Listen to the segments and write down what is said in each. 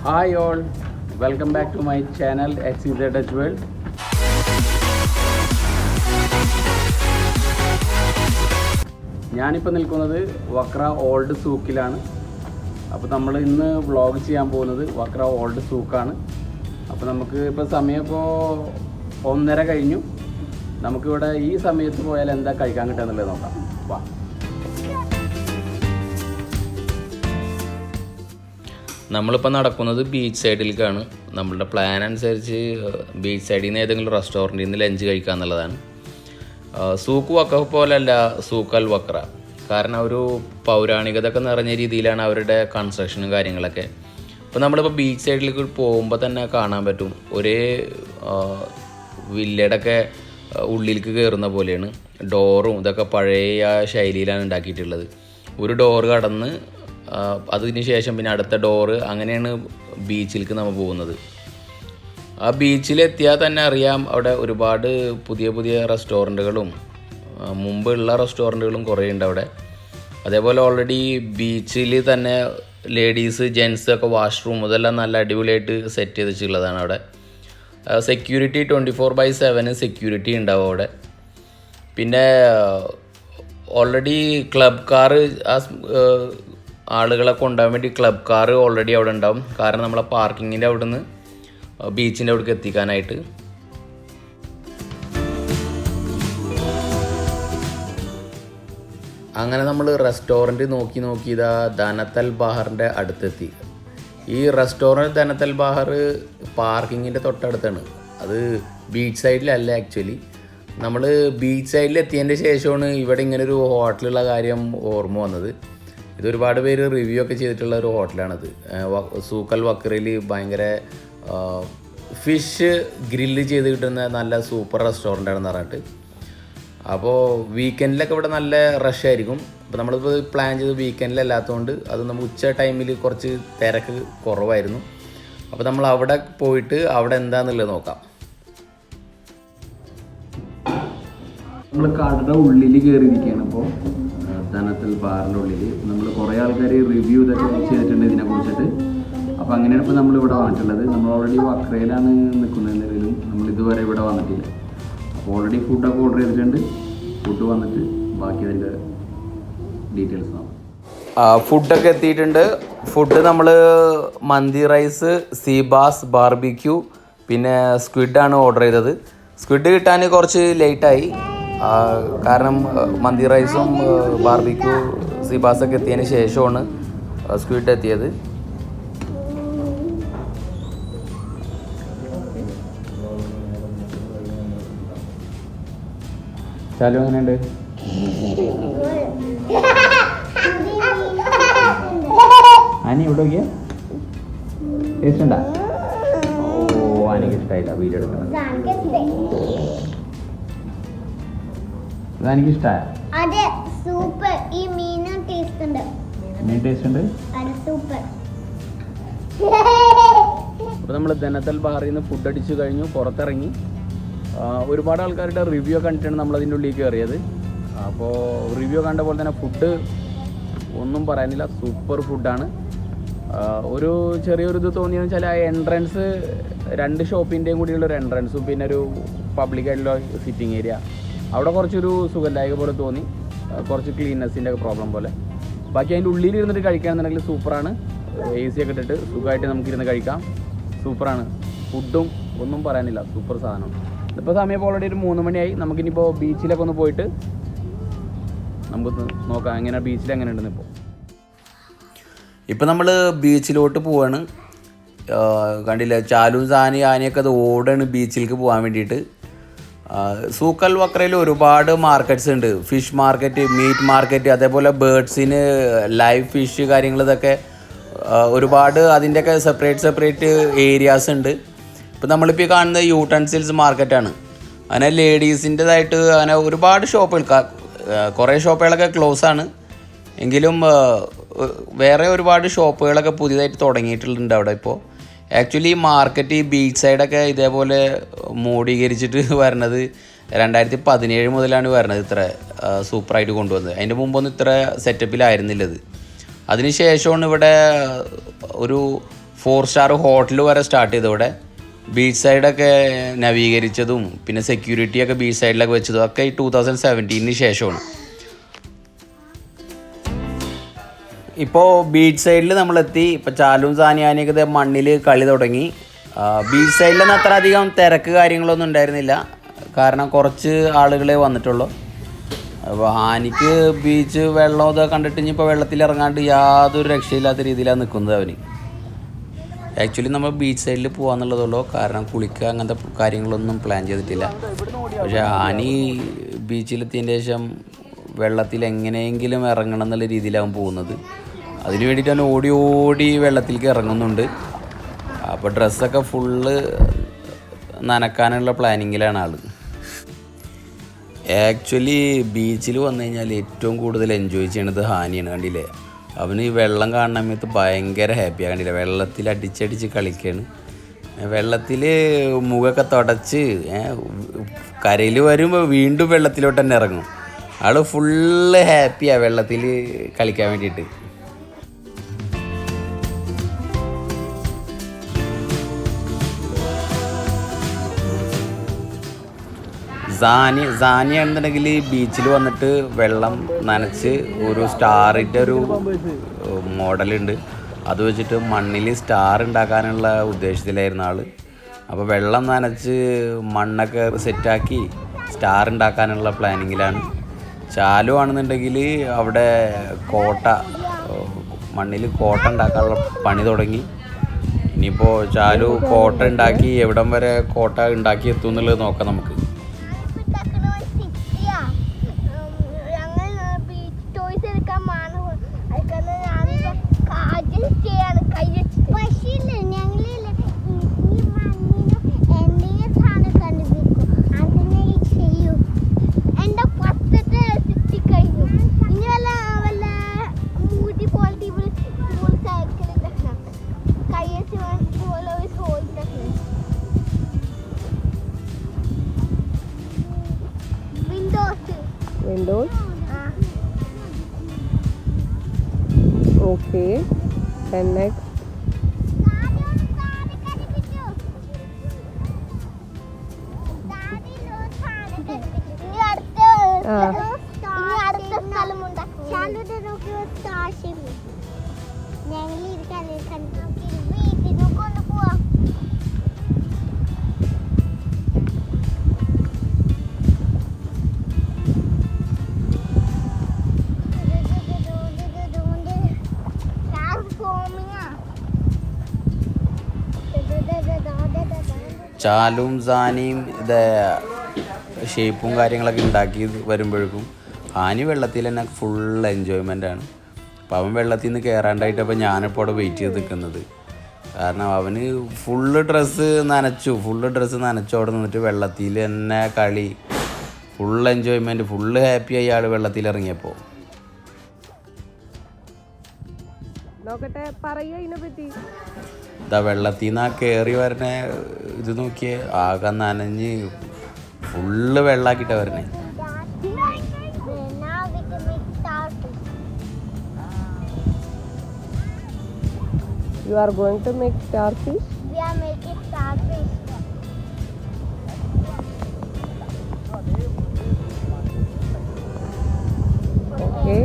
Hi all, welcome back to my channel XZ Dutch World. ഞാനിപ്പോൾ നിൽക്കുന്നത് വക്ര old സൂക്കിലാണ്. അപ്പോൾ നമ്മൾ ഇന്ന് വ്ളോഗ് ചെയ്യാൻ പോകുന്നത് വക്ര ഓൾഡ് സൂക്കാണ്. അപ്പോൾ നമുക്ക് ഇപ്പോൾ സമയം ഇപ്പോൾ 1:30 കഴിഞ്ഞു. നമുക്കിവിടെ ഈ സമയത്ത് പോയാൽ എന്താ കഴിക്കാൻ കിട്ടുക എന്നുള്ളത് നോക്കാം. വാ. നമ്മളിപ്പോൾ നടക്കുന്നത് ബീച്ച് സൈഡിലേക്കാണ്. നമ്മളുടെ പ്ലാൻ അനുസരിച്ച് ബീച്ച് സൈഡിൽ നിന്ന് ഏതെങ്കിലും റെസ്റ്റോറൻറ്റിൽ നിന്ന് ലഞ്ച് കഴിക്കുക എന്നുള്ളതാണ്. സൂക്ക് വക്ര പോലല്ല സൂക്ക് അൽ വക്ര. കാരണം ഒരു പൗരാണികതയൊക്കെ നിറഞ്ഞ രീതിയിലാണ് അവരുടെ കൺസ്ട്രക്ഷനും കാര്യങ്ങളൊക്കെ. അപ്പോൾ നമ്മളിപ്പോൾ ബീച്ച് സൈഡിലേക്ക് പോകുമ്പോൾ തന്നെ കാണാൻ പറ്റും ഒരേ വില്ലയുടെയൊക്കെ ഉള്ളിലേക്ക് കയറുന്ന പോലെയാണ്. ഡോറും ഇതൊക്കെ പഴയ ശൈലിയിലാണ് ഉണ്ടാക്കിയിട്ടുള്ളത്. ഒരു ഡോറ് കടന്ന് അതിന് ശേഷം പിന്നെ അടുത്ത ഡോറ്, അങ്ങനെയാണ് ബീച്ചിലേക്ക് നമ്മൾ പോകുന്നത്. ആ ബീച്ചിലെത്തിയാൽ തന്നെ അറിയാം അവിടെ ഒരുപാട് പുതിയ പുതിയ റെസ്റ്റോറൻറ്റുകളും മുമ്പുള്ള റെസ്റ്റോറൻറ്റുകളും കുറേ ഉണ്ട് അവിടെ. അതേപോലെ ഓൾറെഡി ബീച്ചിൽ തന്നെ ലേഡീസ് ജെൻസ് ഒക്കെ വാഷ്റൂം ഇതെല്ലാം നല്ല അടിപൊളിയായിട്ട് സെറ്റ് ചെയ്ത് വെച്ചിട്ടുള്ളതാണ് അവിടെ. സെക്യൂരിറ്റി 24/7 സെക്യൂരിറ്റി ഉണ്ടാവും അവിടെ. പിന്നെ ഓൾറെഡി ക്ലബ് കാർ ആളുകളെ കൊണ്ടുപോകാൻ വേണ്ടി ക്ലബ് കാർ ഓൾറെഡി അവിടെ ഉണ്ടാവും. കാരണം നമ്മളെ പാർക്കിങ്ങിൻ്റെ അവിടെ നിന്ന് ബീച്ചിൻ്റെ അവിടേക്ക് എത്തിക്കാനായിട്ട്. അങ്ങനെ നമ്മൾ റെസ്റ്റോറൻറ്റ് നോക്കി ഇതാ ധനത്തൽ ബഹാറിൻ്റെ അടുത്തെത്തി. ഈ റെസ്റ്റോറൻറ്റ് ധനത്തൽ ബഹാർ പാർക്കിങ്ങിൻ്റെ തൊട്ടടുത്താണ്. അത് ബീച്ച് സൈഡിലല്ല ആക്ച്വലി. നമ്മൾ ബീച്ച് സൈഡിൽ എത്തിയതിൻ്റെ ശേഷമാണ് ഇവിടെ ഇങ്ങനൊരു ഹോട്ടലുള്ള കാര്യം ഓർമ്മ വന്നത്. ഇതൊരുപാട് പേര് റിവ്യൂ ഒക്കെ ചെയ്തിട്ടുള്ള ഒരു ഹോട്ടലാണിത്. സൂക്ക് അൽ വക്രയിൽ ഭയങ്കര ഫിഷ് ഗ്രില്ല് ചെയ്ത് കിട്ടുന്ന നല്ല സൂപ്പർ റെസ്റ്റോറൻ്റാണെന്ന് പറഞ്ഞിട്ട്. അപ്പോൾ വീക്കെൻഡിലൊക്കെ ഇവിടെ നല്ല റഷ് ആയിരിക്കും. അപ്പോൾ നമ്മളിപ്പോൾ പ്ലാൻ ചെയ്ത് വീക്കെൻഡിലല്ലാത്തതുകൊണ്ട് അത് നമ്മൾ ഉച്ച ടൈമിൽ കുറച്ച് തിരക്ക് കുറവായിരുന്നു. അപ്പോൾ നമ്മൾ അവിടെ പോയിട്ട് അവിടെ എന്താണെന്നുള്ളത് നോക്കാം. നമ്മൾ കടയുടെ ഉള്ളിൽ കയറിയിരിക്കുകയാണ്. ഇപ്പോൾ ധനത്തൽ ബാറിൻ്റെ ഉള്ളിൽ നമ്മൾ കുറേ ആൾക്കാർ റിവ്യൂ ഇതൊക്കെ ചെയ്തിട്ടുണ്ട് ഇതിനെ കുറിച്ചിട്ട്. അപ്പോൾ അങ്ങനെയാണ് ഇപ്പോൾ നമ്മളിവിടെ വന്നിട്ടുള്ളത്. നമ്മൾ ഓൾറെഡി വക്രയിലാണ് നിൽക്കുന്നത്. എന്തെങ്കിലും നമ്മൾ ഇതുവരെ ഇവിടെ വന്നിട്ടില്ല. അപ്പോൾ ഓൾറെഡി ഫുഡൊക്കെ ഓർഡർ ചെയ്തിട്ടുണ്ട്. ഫുഡ് വന്നിട്ട് ബാക്കി അതിൻ്റെ ഡീറ്റെയിൽസ് നോക്കാം. ഫുഡൊക്കെ എത്തിയിട്ടുണ്ട്. ഫുഡ് നമ്മൾ മന്തി റൈസ്, സീബാസ് ബാർബിക്യൂ, പിന്നെ സ്ക്വിഡാണ് ഓർഡർ ചെയ്തത്. സ്ക്വിഡ് കിട്ടാൻ കുറച്ച് ലേറ്റായി. കാരണം മന്തി റൈസും ബാർബിക്യൂ സീബാസൊക്കെ എത്തിയതിന് ശേഷമാണ് സ്ക്വിഡ് എത്തിയത്. ചാലു എങ്ങനെയുണ്ട്? അനി ഇവിടെ നോക്കിയ ടേസ്റ്റ് ഉണ്ടാ? ഓ, എനിക്ക് ഇഷ്ടമായില്ല വീഡിയോ എടുക്കണം. അതെനിക്ക് ഇഷ്ടമായ. അപ്പോൾ നമ്മൾ ധനത്തൽ ബഹാറിൽ നിന്ന് ഫുഡ് അടിച്ചു കഴിഞ്ഞു, പുറത്തിറങ്ങി. ഒരുപാട് ആൾക്കാരുടെ റിവ്യൂ കണ്ടിട്ടാണ് നമ്മളതിൻ്റെ ഉള്ളിൽ കയറിയത്. അപ്പോൾ റിവ്യൂ കണ്ട പോലെ തന്നെ ഫുഡ് ഒന്നും പറയാനില്ല, സൂപ്പർ ഫുഡാണ്. ഒരു ചെറിയൊരു ഇത് തോന്നിയെന്ന് വെച്ചാൽ ആ എൻട്രൻസ് 2 ഷോപ്പിൻ്റെയും കൂടിയുള്ളൊരു എൻട്രൻസും പിന്നെ ഒരു പബ്ലിക്കായിട്ടുള്ള സിറ്റിംഗ് ഏരിയ അവിടെ കുറച്ചൊരു സുഖമില്ലായ്ക പോലെ തോന്നി. കുറച്ച് ക്ലീൻനെസ്സിൻ്റെ ഒക്കെ പ്രോബ്ലം പോലെ. ബാക്കി അതിൻ്റെ ഉള്ളിൽ ഇരുന്നിട്ട് കഴിക്കുകയാണെന്നുണ്ടെങ്കിൽ സൂപ്പറാണ്. AC ഒക്കെ ഇട്ടിട്ട് സുഖമായിട്ട് നമുക്കിരുന്ന് കഴിക്കാം. സൂപ്പറാണ്. ഫുഡും ഒന്നും പറയാനില്ല, സൂപ്പർ സാധനം. ഇപ്പോൾ സമയം ഓൾറെഡി ഒരു 3 മണിയായി. നമുക്കിനിപ്പോൾ ബീച്ചിലൊക്കെ ഒന്ന് പോയിട്ട് നമുക്കൊന്ന് നോക്കാം എങ്ങനെ ബീച്ചിൽ എങ്ങനെ ഉണ്ടെന്ന്. ഇപ്പോൾ നമ്മൾ ബീച്ചിലോട്ട് പോവാണ്. കണ്ടില്ല, ചാലും സാനി ആനയൊക്കെ അത് ഓടാണ് ബീച്ചിലേക്ക് പോകാൻ വേണ്ടിയിട്ട്. സൂക്ക് അൽ വക്രയിൽ ഒരുപാട് മാർക്കറ്റ്സ് ഉണ്ട്. ഫിഷ് മാർക്കറ്റ്, മീറ്റ് മാർക്കറ്റ്, അതേപോലെ ബേർഡ്സിന് ലൈവ് ഫിഷ് കാര്യങ്ങൾ, ഇതൊക്കെ ഒരുപാട് അതിൻ്റെയൊക്കെ സെപ്പറേറ്റ് ഏരിയാസ് ഉണ്ട്. ഇപ്പോൾ നമ്മളിപ്പോൾ കാണുന്നത് യൂട്ടൻസിൽസ് മാർക്കറ്റാണ്. അങ്ങനെ ലേഡീസിൻ്റെതായിട്ട് അങ്ങനെ ഒരുപാട് ഷോപ്പുകൾ, കുറേ ഷോപ്പുകളൊക്കെ ക്ലോസ് ആണ്. എങ്കിലും വേറെ ഒരുപാട് ഷോപ്പുകളൊക്കെ പുതിയതായിട്ട് തുടങ്ങിയിട്ടുണ്ട് അവിടെ. ഇപ്പോൾ ആക്ച്വലി ഈ മാർക്കറ്റ്, ഈ ബീച്ച് സൈഡൊക്കെ ഇതേപോലെ മോഡീകരിച്ചിട്ട് വരണത് 2017 മുതലാണ് വരണത്. ഇത്ര സൂപ്പറായിട്ട് കൊണ്ടുവന്നത്. അതിൻ്റെ മുമ്പൊന്നും ഇത്ര സെറ്റപ്പിലായിരുന്നില്ലത്. അതിനുശേഷമാണ് ഇവിടെ ഒരു 4 സ്റ്റാർ ഹോട്ടൽ വരെ സ്റ്റാർട്ട് ചെയ്തവിടെ. ബീച്ച് സൈഡൊക്കെ നവീകരിച്ചതും പിന്നെ സെക്യൂരിറ്റിയൊക്കെ ബീച്ച് സൈഡിലൊക്കെ വെച്ചതും ഒക്കെ ഈ 2017 ശേഷമാണ്. ഇപ്പോൾ ബീച്ച് സൈഡിൽ നമ്മളെത്തി. ഇപ്പോൾ ചാലും സാനിയാനിയൊക്കെ മണ്ണിൽ കളി തുടങ്ങി. ബീച്ച് സൈഡിലൊന്നും അത്ര അധികം തിരക്ക് കാര്യങ്ങളൊന്നും ഉണ്ടായിരുന്നില്ല, കാരണം കുറച്ച് ആളുകളെ വന്നിട്ടുള്ളൂ. അപ്പോൾ ആനിക്ക് ബീച്ച് വെള്ളം ഇതൊക്കെ കണ്ടിട്ട് ഇനിയിപ്പോൾ വെള്ളത്തിൽ ഇറങ്ങാണ്ട് യാതൊരു രക്ഷയില്ലാത്ത രീതിയിലാണ് നിൽക്കുന്നത് അവന്. ആക്ച്വലി നമ്മൾ ബീച്ച് സൈഡിൽ പോകാമെന്നുള്ളതുള്ളൂ, കാരണം കുളിക്കുക അങ്ങനത്തെ കാര്യങ്ങളൊന്നും പ്ലാൻ ചെയ്തിട്ടില്ല. പക്ഷേ ആനി ബീച്ചിലെത്തിയതിന് ശേഷം വെള്ളത്തിൽ എങ്ങനെയെങ്കിലും ഇറങ്ങണം എന്നുള്ള രീതിയിലാവും പോകുന്നത്. അതിന് വേണ്ടിയിട്ട് അവൻ ഓടി ഓടി വെള്ളത്തിലേക്ക് ഇറങ്ങുന്നുണ്ട്. അപ്പോൾ ഡ്രസ്സൊക്കെ ഫുള്ള് നനക്കാനുള്ള പ്ലാനിങ്ങിലാണ് ആൾ. ആക്ച്വലി ബീച്ചിൽ വന്നു കഴിഞ്ഞാൽ ഏറ്റവും കൂടുതൽ എൻജോയ് ചെയ്യണത് ഹാനിയാണ്. കണ്ടില്ലേ, അവന് ഈ വെള്ളം കാണുന്ന സമയത്ത് ഭയങ്കര ഹാപ്പിയാണ്. കണ്ടില്ലേ, വെള്ളത്തിൽ അടിച്ചടിച്ച് കളിക്കുകയാണ്. വെള്ളത്തിൽ മുഖമൊക്കെ തുടച്ച് കരയിൽ വരുമ്പോൾ വീണ്ടും വെള്ളത്തിലോട്ട് തന്നെ ഇറങ്ങും. ആൾ ഫുള്ള് ഹാപ്പിയാണ് വെള്ളത്തിൽ കളിക്കാൻ വേണ്ടിയിട്ട്. സാനിയാണെന്നുണ്ടെങ്കിൽ ബീച്ചിൽ വന്നിട്ട് വെള്ളം നനച്ച് ഒരു സ്റ്റാറിൻ്റെ ഒരു മോഡലുണ്ട്, അത് വെച്ചിട്ട് മണ്ണിൽ സ്റ്റാർ ഉണ്ടാക്കാനുള്ള ഉദ്ദേശത്തിലായിരുന്നു ആൾ. അപ്പോൾ വെള്ളം നനച്ച് മണ്ണൊക്കെ സെറ്റാക്കി സ്റ്റാർ ഉണ്ടാക്കാനുള്ള പ്ലാനിങ്ങിലാണ്. ചാലു ആണെന്നുണ്ടെങ്കിൽ അവിടെ മണ്ണിൽ കോട്ട ഉണ്ടാക്കാനുള്ള പണി തുടങ്ങി. ഇനിയിപ്പോൾ ചാലു കോട്ട ഉണ്ടാക്കി എവിടം വരെ കോട്ട ഉണ്ടാക്കി എത്തും എന്നുള്ളത് നോക്കാം നമുക്ക്. Windows. Okay. Then next. ചാലും സാനിയും ഇത് ഷേപ്പും കാര്യങ്ങളൊക്കെ ഉണ്ടാക്കി വരുമ്പോഴേക്കും ആനി വെള്ളത്തിൽ തന്നെ ഫുൾ എൻജോയ്മെൻ്റാണ്. അപ്പോൾ അവൻ വെള്ളത്തിൽ നിന്ന് കയറാണ്ടായിട്ടപ്പോൾ ഞാനിപ്പോൾ അവിടെ വെയിറ്റ് ചെയ്ത് നിൽക്കുന്നത്. കാരണം അവന് ഫുള്ള് ഡ്രസ്സ് നനച്ചു അവിടെ നിന്നിട്ട് വെള്ളത്തിൽ തന്നെ കളി, ഫുൾ എൻജോയ്മെൻറ്റ്, ഫുള്ള് ഹാപ്പിയായി ആൾ വെള്ളത്തിൽ ഇറങ്ങിയപ്പോൾ. നോക്കട്ടെ, പറയുക ഇതിനെപ്പറ്റി. ഇതാ വെള്ളത്തിൽ നിന്ന് കയറി വരണ ഇത് നോക്കിയേ, ആകെ നനഞ്ഞ് ഫുള്ള് വെള്ളാക്കിയിട്ടാണ് വരണേ. You are going to make starfish? We are making starfish. Okay.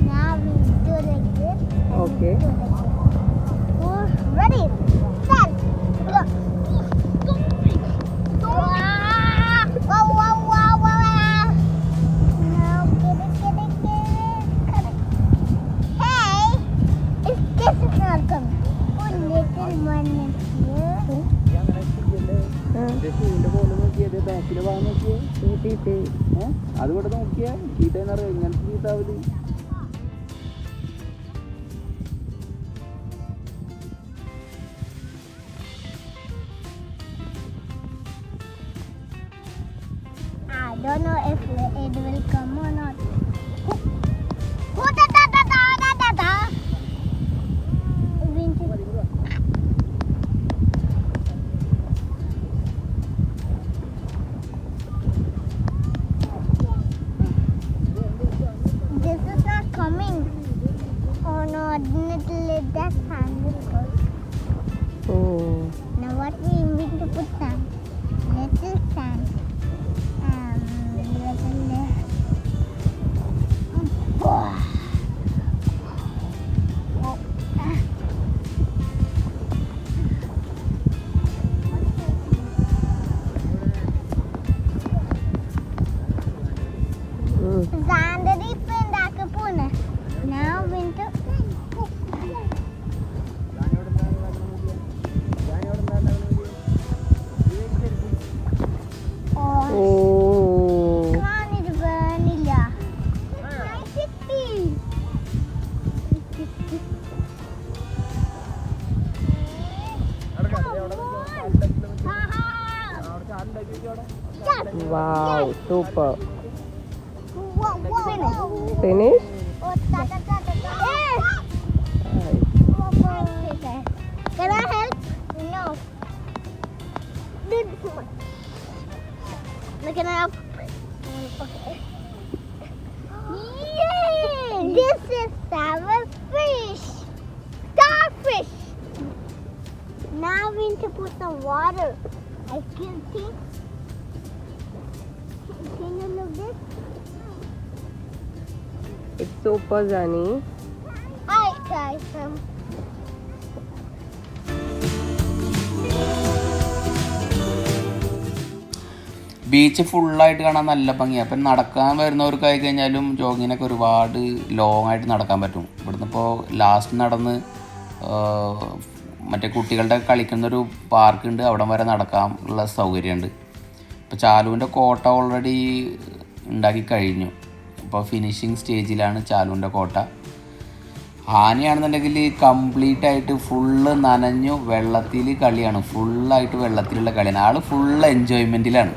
Now we do like this. Okay. Oh, ready? Set. Go. Wow, wow, wow, wow. Now get it. Cut it. Hey, if this is not coming. Little one is here. അതുകൊണ്ട് നോക്കിയാ ചീട്ടേന്നറിയ ഇങ്ങനത്തെ ചീത്താവല്. I don't know if it will come or not. This is not coming. Oh no, I didn't let that handle go. Oh. Now what we need to put sand? Little sand. Sand ഇപ്പൊ ഉണ്ടാക്കി പോണേ. Now we need to Oh. കാണിത് വേണില്ല. കിട്ടി. Wow, super. Finish. Finish? Can I help? No. Can I help? Okay. Yay! This is our fish. Starfish. Now we need to put some water. I can see. Can you look this? It's super, Zani. I try some. Beach ഫുള്ളായിട്ട് കാണാൻ നല്ല ഭംഗിയാണ്. അപ്പം നടക്കാൻ വരുന്നവർക്കായി കഴിഞ്ഞാലും ജോഗിങ്ങിനൊക്കെ ഒരുപാട് long ആയിട്ട് നടക്കാൻ പറ്റും. ഇവിടുന്ന് ഇപ്പോൾ ലാസ്റ്റ് നടന്ന് മറ്റേ കുട്ടികളുടെ കളിക്കുന്നൊരു പാർക്കുണ്ട്, അവിടം വരെ നടക്കാൻ ഉള്ള സൗകര്യമുണ്ട്. ഇപ്പോൾ ചാലുവിൻ്റെ കോട്ട ഓൾറെഡി ഉണ്ടാക്കി കഴിഞ്ഞു. ഇപ്പോൾ ഫിനിഷിങ് സ്റ്റേജിലാണ് ചാലുവിൻ്റെ കോട്ട. ആനയാണെന്നുണ്ടെങ്കിൽ കംപ്ലീറ്റ് ആയിട്ട് ഫുള്ള് നനഞ്ഞു വെള്ളത്തിൽ കളിയാണ്, ഫുള്ളായിട്ട് വെള്ളത്തിലുള്ള കളിയാണ്. ആൾ ഫുൾ എൻജോയ്മെൻറ്റിലാണ്.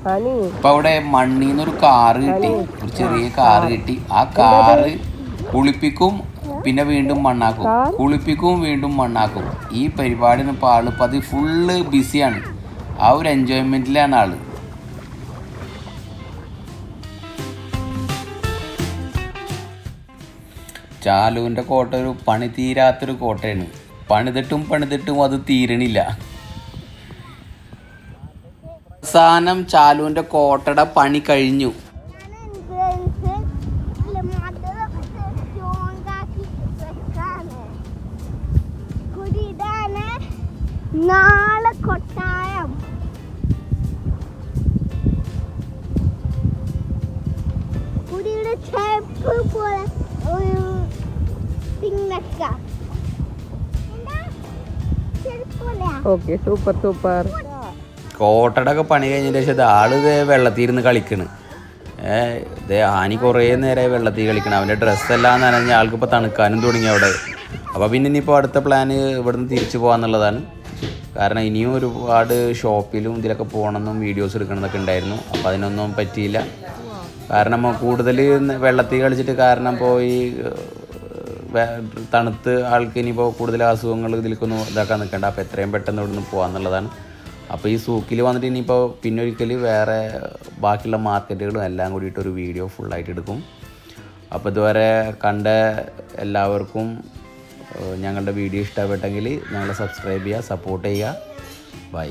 ഇപ്പം അവിടെ മണ്ണിൽ നിന്നൊരു കാറ് കിട്ടി, ഒരു ചെറിയ കാറ് കിട്ടി. ആ കാറ് കുളിപ്പിക്കും, പിന്നെ വീണ്ടും മണ്ണാക്കും, കുളിപ്പിക്കും, വീണ്ടും മണ്ണാക്കും. ഈ പരിപാടിന് ഇപ്പോൾ ആളിപ്പോൾ അത് ഫുള്ള് ബിസിയാണ്. ആ ഒരു എൻജോയ്മെൻറ്റിലാണ് ആൾ. ചാലുവിൻ്റെ കോട്ട ഒരു പണി തീരാത്തൊരു കോട്ടയാണ്. പണിതിട്ടും അത് തീരണില്ല. അവസാനം ചാലുവിൻ്റെ കോട്ടയുടെ പണി കഴിഞ്ഞു. നാളെ കൊട്ടായം. കുടിയുടെ ചെപ്പ് പോലെ ഒരു പിന്നക്ക. Okay, super. കോട്ടയുടെ ഒക്കെ പണി കഴിഞ്ഞതിന് ശേഷം ആള് വെള്ളത്തിൽ ഇരുന്ന് കളിക്കണ്. ആനി കുറേ നേരമായി വെള്ളത്തിൽ കളിക്കണം. അവൻ്റെ ഡ്രസ്സെല്ലാം നനഞ്ഞ ആൾക്കിപ്പോൾ തണുക്കാനും തുടങ്ങി അവിടെ. അപ്പോൾ പിന്നെ ഇനിയിപ്പോൾ അടുത്ത പ്ലാന് ഇവിടുന്ന് തിരിച്ചു പോകാന്നുള്ളതാണ്. കാരണം ഇനിയും ഒരുപാട് ഷോപ്പിലും ഇതിലൊക്കെ പോകണമെന്നും വീഡിയോസ് എടുക്കണമെന്നൊക്കെ ഉണ്ടായിരുന്നു. അപ്പോൾ അതിനൊന്നും പറ്റിയില്ല. കാരണം കൂടുതൽ വെള്ളത്തിൽ കളിച്ചിട്ട് കാരണം പോയി തണുത്ത് ആൾക്ക് ഇനിയിപ്പോൾ കൂടുതൽ അസുഖങ്ങൾ ഇതിലേക്കൊന്നും ഇതാക്കാൻ നിൽക്കേണ്ട. അപ്പോൾ എത്രയും പെട്ടെന്ന് ഇവിടുന്ന് പോകാമെന്നുള്ളതാണ്. അപ്പോൾ ഈ സൂക്കിൽ വന്നിട്ട് ഇനിയിപ്പോൾ പിന്നെ ഒരിക്കൽ വേറെ ബാക്കിയുള്ള മാർക്കറ്റുകളും എല്ലാം കൂടിയിട്ടൊരു വീഡിയോ ഫുള്ളായിട്ട് എടുക്കും. അപ്പോൾ ഇതുവരെ കണ്ട എല്ലാവർക്കും ഞങ്ങളുടെ വീഡിയോ ഇഷ്ടപ്പെട്ടെങ്കിൽ ഞങ്ങളെ സബ്സ്ക്രൈബ് ചെയ്യുക, സപ്പോർട്ട് ചെയ്യുക. ബൈ.